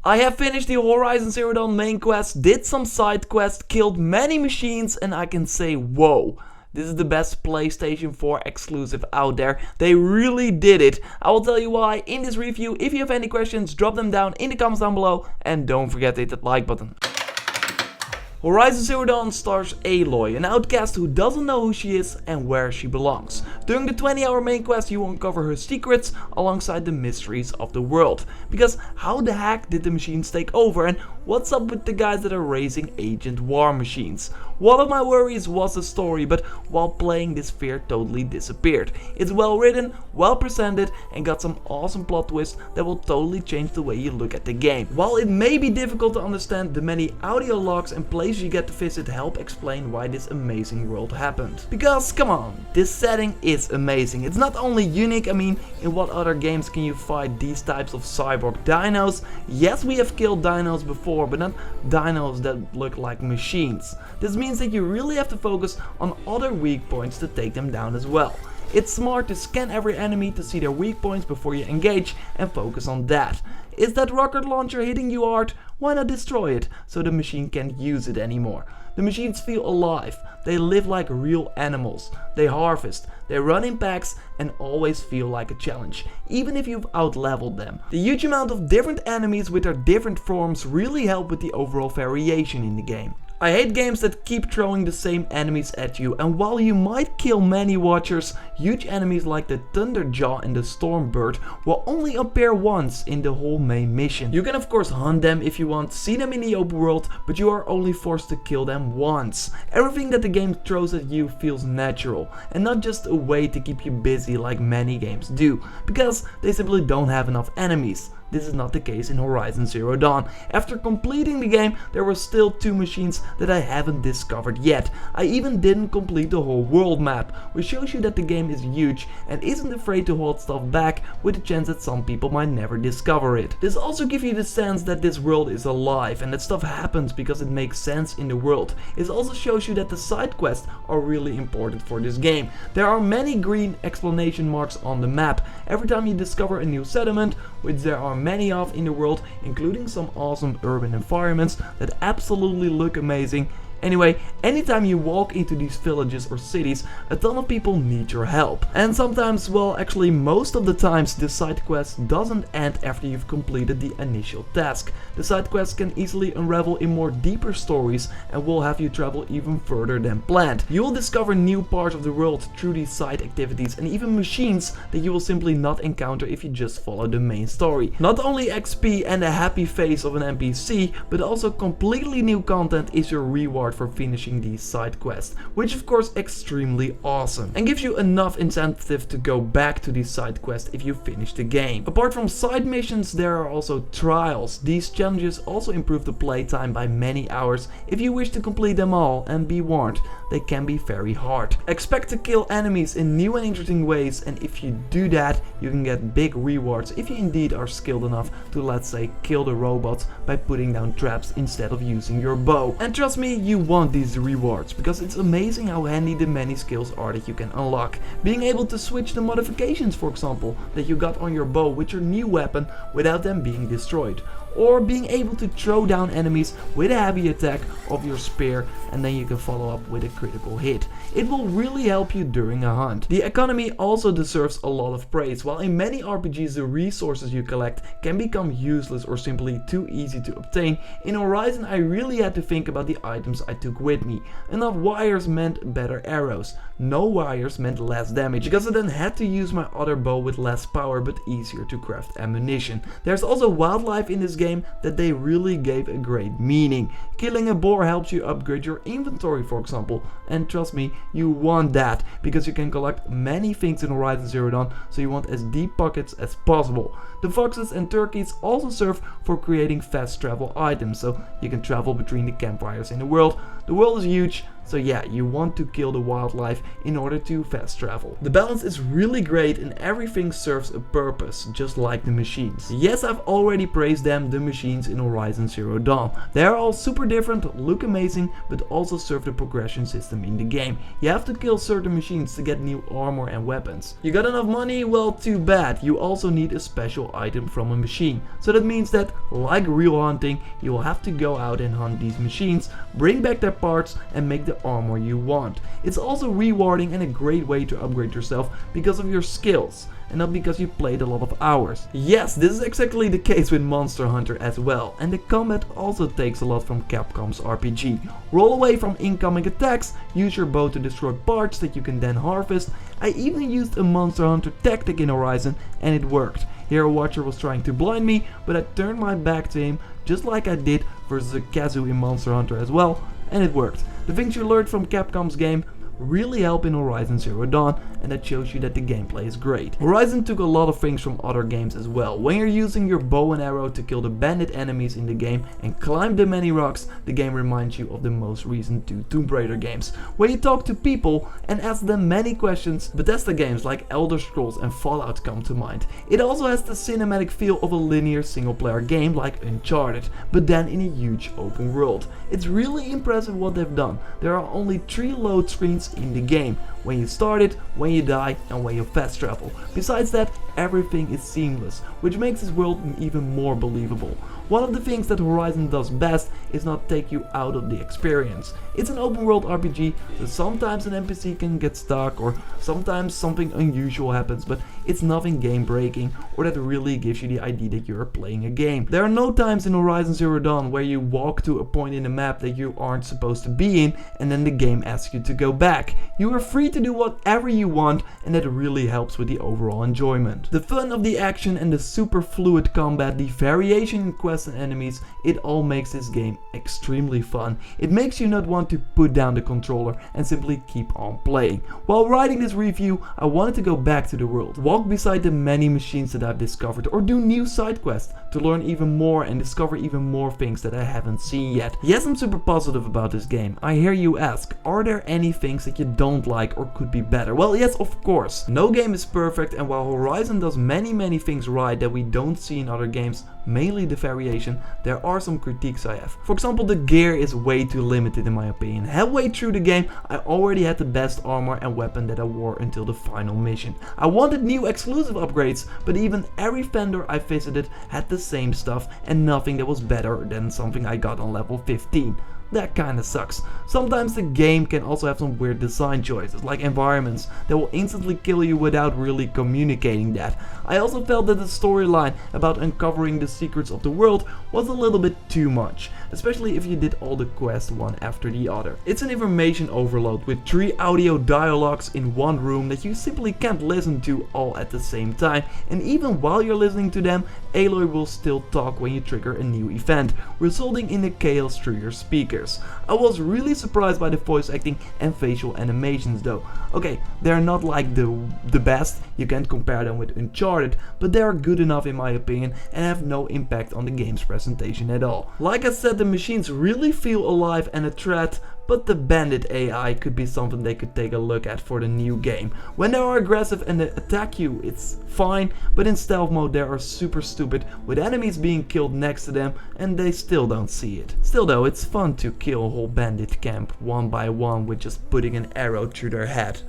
I have finished the Horizon Zero Dawn main quest, did some side quests, killed many machines, and I can say whoa. This is the best PlayStation 4 exclusive out there. They really did it. I will tell you why in this review. If you have any questions, drop them down in the comments down below. And don't forget to hit that like button. Horizon Zero Dawn stars Aloy, an outcast who doesn't know who she is and where she belongs. During the 20-hour main quest you will uncover her secrets alongside the mysteries of the world. Because how the heck did the machines take over, and what's up with the guys that are raising agent war machines? One of my worries was the story, but while playing this fear totally disappeared. It's well written, well presented, and got some awesome plot twists that will totally change the way you look at the game. While it may be difficult to understand, the many audio logs and places you get to visit help explain why this amazing world happened. Because come on, this setting is amazing. It's not only unique, I mean, in what other games can you fight these types of cyborg dinos? Yes, we have killed dinos before, but not dinos that look like machines. This means that you really have to focus on other weak points to take them down as well. It's smart to scan every enemy to see their weak points before you engage and focus on that. Is that rocket launcher hitting you hard? Why not destroy it so the machine can't use it anymore? The machines feel alive, they live like real animals, they harvest, they run in packs and always feel like a challenge, even if you've outleveled them. The huge amount of different enemies with their different forms really help with the overall variation in the game. I hate games that keep throwing the same enemies at you, and while you might kill many watchers, huge enemies like the Thunderjaw and the Stormbird will only appear once in the whole main mission. You can of course hunt them if you want, see them in the open world, but you are only forced to kill them once. Everything that the game throws at you feels natural, and not just a way to keep you busy like many games do, because they simply don't have enough enemies. This is not the case in Horizon Zero Dawn. After completing the game, there were still 2 machines that I haven't discovered yet. I even didn't complete the whole world map, which shows you that the game is huge and isn't afraid to hold stuff back, with the chance that some people might never discover it. This also gives you the sense that this world is alive and that stuff happens because it makes sense in the world. It also shows you that the side quests are really important for this game. There are many green exclamation marks on the map every time you discover a new settlement, which there are many of in the world, including some awesome urban environments that absolutely look amazing. Anyway, anytime you walk into these villages or cities, a ton of people need your help. And sometimes, well, actually most of the times, the side quest doesn't end after you've completed the initial task. The side quests can easily unravel in more deeper stories and will have you travel even further than planned. You will discover new parts of the world through these side activities and even machines that you will simply not encounter if you just follow the main story. Not only XP and a happy face of an NPC, but also completely new content is your reward for finishing these side quests, which of course extremely awesome and gives you enough incentive to go back to these side quests if you finish the game. Apart from side missions, there are also trials. These challenges also improve the playtime by many hours if you wish to complete them all, and be warned, they can be very hard. Expect to kill enemies in new and interesting ways, and if you do that, you can get big rewards if you indeed are skilled enough to, let's say, kill the robots by putting down traps instead of using your bow. And trust me, you want these rewards, because it's amazing how handy the many skills are that you can unlock. Being able to switch the modifications, for example, that you got on your bow with your new weapon without them being destroyed. Or being able to throw down enemies with a heavy attack of your spear and then you can follow up with a critical hit. It will really help you during a hunt. The economy also deserves a lot of praise. While in many RPGs the resources you collect can become useless or simply too easy to obtain, in Horizon I really had to think about the items I took with me. Enough wires meant better arrows. No wires meant less damage, because I then had to use my other bow with less power but easier to craft ammunition. There's also wildlife in this game that they really gave a great meaning. Killing a boar helps you upgrade your inventory, for example, and trust me, you want that, because you can collect many things in Horizon Zero Dawn, so you want as deep pockets as possible. The foxes and turkeys also serve for creating fast travel items, so you can travel between the campfires in the world. The world is huge, So yeah, you want to kill the wildlife in order to fast travel. The balance is really great and everything serves a purpose, just like the machines. Yes, I've already praised them, the machines in Horizon Zero Dawn. They are all super different, look amazing, but also serve the progression system in the game. You have to kill certain machines to get new armor and weapons. You got enough money? Well, too bad. You also need a special item from a machine. So that means that, like real hunting, you will have to go out and hunt these machines, bring back their parts and make the armor you want. It's also rewarding and a great way to upgrade yourself because of your skills, and not because you played a lot of hours. Yes, this is exactly the case with Monster Hunter as well, and the combat also takes a lot from Capcom's RPG. Roll away from incoming attacks, use your bow to destroy parts that you can then harvest. I even used a Monster Hunter tactic in Horizon and it worked. Here a watcher was trying to blind me, but I turned my back to him just like I did versus a Kazoo in Monster Hunter as well, and it worked. The things you learned from Capcom's game really help in Horizon Zero Dawn, and that shows you that the gameplay is great. Horizon took a lot of things from other games as well. When you're using your bow and arrow to kill the bandit enemies in the game and climb the many rocks, the game reminds you of the most recent two Tomb Raider games. When you talk to people and ask them many questions, Bethesda games like Elder Scrolls and Fallout come to mind. It also has the cinematic feel of a linear single player game like Uncharted, but then in a huge open world. It's really impressive what they've done. There are only 3 load screens in the game: when you start it, when you die, and when you fast travel. Besides that, everything is seamless, which makes this world even more believable. One of the things that Horizon does best is not take you out of the experience. It's an open world RPG, so sometimes an NPC can get stuck or sometimes something unusual happens, but it's nothing game breaking or that really gives you the idea that you're playing a game. There are no times in Horizon Zero Dawn where you walk to a point in the map that you aren't supposed to be in and then the game asks you to go back. You are free to do whatever you want, and that really helps with the overall enjoyment. The fun of the action and the super fluid combat, the variation in quests and enemies, it all makes this game extremely fun. It makes you not want to put down the controller and simply keep on playing. While writing this review, I wanted to go back to the world, walk beside the many machines that I've discovered, or do new side quests to learn even more and discover even more things that I haven't seen yet. Yes, I'm super positive about this game. I hear you ask, are there any things that you don't like or could be better? Well, yes, of course. No game is perfect, and while Horizon does many things right that we don't see in other games, mainly the variation, there are some critiques I have. For example, the gear is way too limited in my opinion. Halfway through the game, I already had the best armor and weapon that I wore until the final mission. I wanted new exclusive upgrades, but even every vendor I visited had the same stuff and nothing that was better than something I got on level 15. That kinda sucks. Sometimes the game can also have some weird design choices, like environments that will instantly kill you without really communicating that. I also felt that the storyline about uncovering the secrets of the world was a little bit too much, especially if you did all the quests one after the other. It's an information overload with 3 audio dialogues in one room that you simply can't listen to all at the same time, and even while you're listening to them, Aloy will still talk when you trigger a new event, resulting in a chaos through your speakers. I was really surprised by the voice acting and facial animations though. Okay, they're not like the best, you can't compare them with Uncharted, but they are good enough in my opinion and have no impact on the game's presentation at all. Like I said, the machines really feel alive and a threat, but the bandit AI could be something they could take a look at for the new game. When they are aggressive and they attack you, it's fine, but in stealth mode they are super stupid, with enemies being killed next to them and they still don't see it. Still though, it's fun to kill a whole bandit camp one by one with just putting an arrow through their head.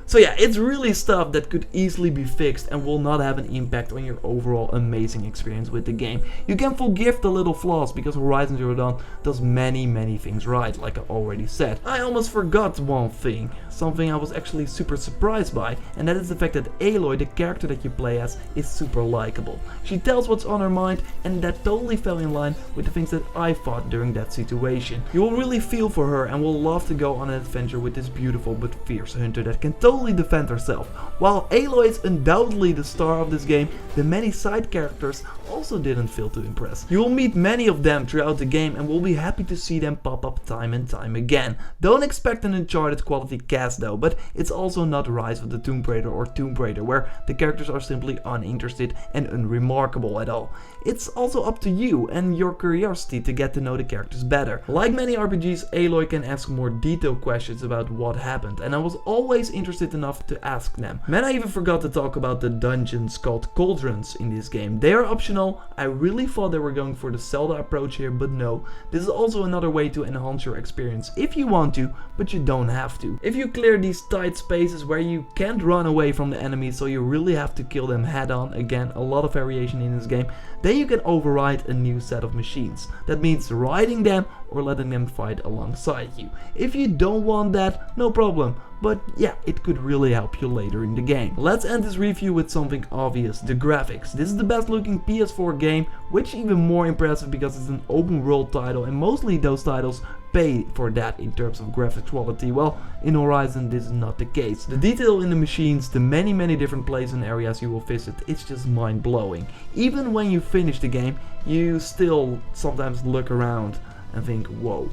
So yeah, it's really stuff that could easily be fixed and will not have an impact on your overall amazing experience with the game. You can forgive the little flaws because Horizon Zero Dawn does many things right, like I already said. I almost forgot one thing, something I was actually super surprised by, and that is the fact that Aloy, the character that you play as, is super likable. She tells what's on her mind, and that totally fell in line with the things that I thought during that situation. You will really feel for her and will love to go on an adventure with this beautiful but fierce hunter that can totally defend herself. While Aloy is undoubtedly the star of this game, the many side characters also didn't fail to impress. You will meet many of them throughout the game and will be happy to see them pop up time and time again. Don't expect an Uncharted quality cast best though, but it's also not Rise of the Tomb Raider or Tomb Raider, where the characters are simply uninterested and unremarkable at all. It's also up to you and your curiosity to get to know the characters better. Like many RPGs, Aloy can ask more detailed questions about what happened, and I was always interested enough to ask them. Man, I even forgot to talk about the dungeons called cauldrons in this game. They are optional. I really thought they were going for the Zelda approach here, but no. This is also another way to enhance your experience if you want to, but you don't have to. If you clear these tight spaces where you can't run away from the enemies, so you really have to kill them head on, again a lot of variation in this game, then you can override a new set of machines. That means riding them or letting them fight alongside you. If you don't want that, no problem. But yeah, it could really help you later in the game. Let's end this review with something obvious, the graphics. This is the best looking PS4 game, which is even more impressive because it's an open world title, and mostly those titles pay for that in terms of graphics quality. Well, in Horizon this is not the case. The detail in the machines, the many different places and areas you will visit, it's just mind blowing. Even when you finish the game, you still sometimes look around and think, whoa.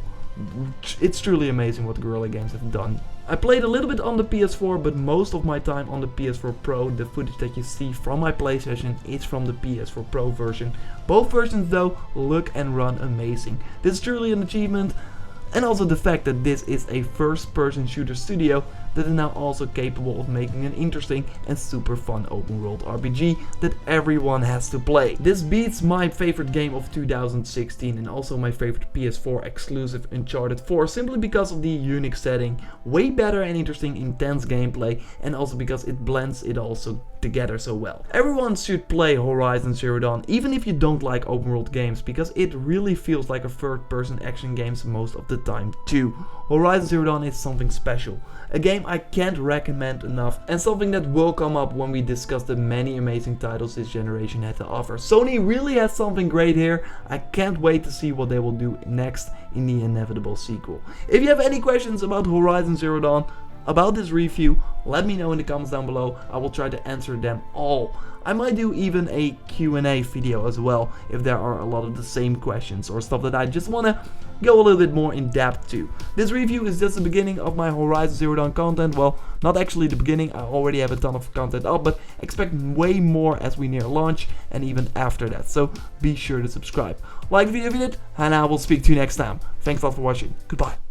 It's truly amazing what Guerrilla Games have done. I played a little bit on the PS4, but most of my time on the PS4 Pro. The footage that you see from my play session is from the PS4 Pro version. Both versions though look and run amazing. This is truly an achievement. And also the fact that this is a first-person shooter studio that is now also capable of making an interesting and super fun open world RPG that everyone has to play. This beats my favorite game of 2016 and also my favorite PS4 exclusive Uncharted 4, simply because of the unique setting, way better and interesting intense gameplay, and also because it blends it also together so well. Everyone should play Horizon Zero Dawn, even if you don't like open world games, because it really feels like a third-person action game most of the time too. Horizon Zero Dawn is something special, a game I can't recommend enough, and something that will come up when we discuss the many amazing titles this generation had to offer. Sony really has something great here. I can't wait to see what they will do next in the inevitable sequel. If you have any questions about Horizon Zero Dawn, about this review, let me know in the comments down below. I will try to answer them all. I might do even a Q&A video as well if there are a lot of the same questions or stuff that I just want to go a little bit more in depth to. This review is just the beginning of my Horizon Zero Dawn content. Well, not actually the beginning, I already have a ton of content up, but expect way more as we near launch and even after that. So be sure to subscribe. Like the video if you did, and I will speak to you next time. Thanks a lot for watching. Goodbye.